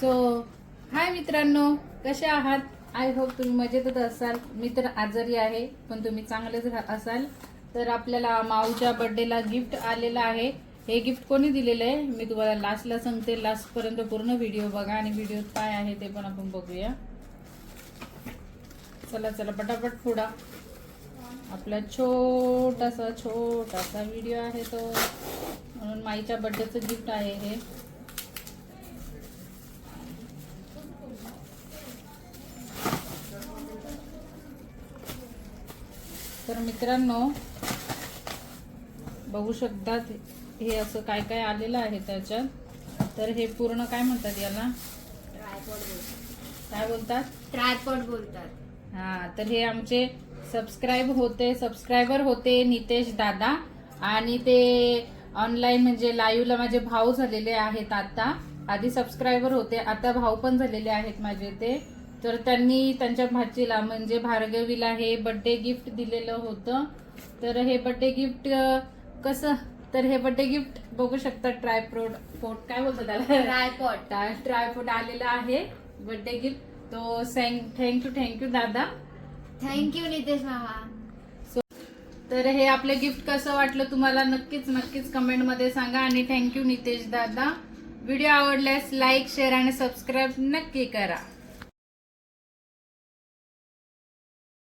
So हाय मित्रांनो, कसे आहात? आय होप तुम्ही मजेतच असाल. मी तर आजारी आहे, पण तुम्ही चांगलेच असाल. तर आपल्याला माऊच्या बर्थडेला गिफ्ट आलेलं आहे. हे गिफ्ट कोणी दिलेलं आहे मी तुम्हाला लास्टला सांगते. लास्ट पर्यंत पूर्ण व्हिडिओ बघा आणि व्हिडिओत काय आहे ते पण आपण बघूया. चला चला पटापट फोडा. आपला छोटासा व्हिडिओ आहे तो, म्हणून माईच्या बर्थडेचं गिफ्ट आहे हे. तर मित्रांनो बघू शकतात हे असं काय काय आलेलं आहे त्याच्यात. तर हे पूर्ण काय म्हणतात याला? काय बोलतात? ट्रायपॉड बोलतात. हा, तर हे आमचे सबस्क्रायबर होते नितेश दादा, आणि ते ऑनलाईन म्हणजे लाईव्हला माझे भाऊ झालेले आहेत. आता आधी सबस्क्रायबर होते, आता भाऊ पण झालेले आहेत माझे ते. तर त्यांनी त्यांच्या भाचीला म्हणजे भार्गवीला हे बर्थडे गिफ्ट दिलेलं होतं. तर हे बर्थडे गिफ्ट कसं, तर हे बर्थडे गिफ्ट बघू शकता. ट्रायपॉड काय बोलतात त्याला? ट्रायपॉड आलेला आहे बर्थडे गिफ्ट. तो थँक्यू दादा. थँक्यू नितेश मामा. तर हे आपले गिफ्ट कसं वाटलं तुम्हाला नक्कीच कमेंट मध्ये सांगा. आणि थँक्यू नितेश दादा. व्हिडिओ आवडल्यास लाईक, शेअर आणि सबस्क्राईब नक्की करा.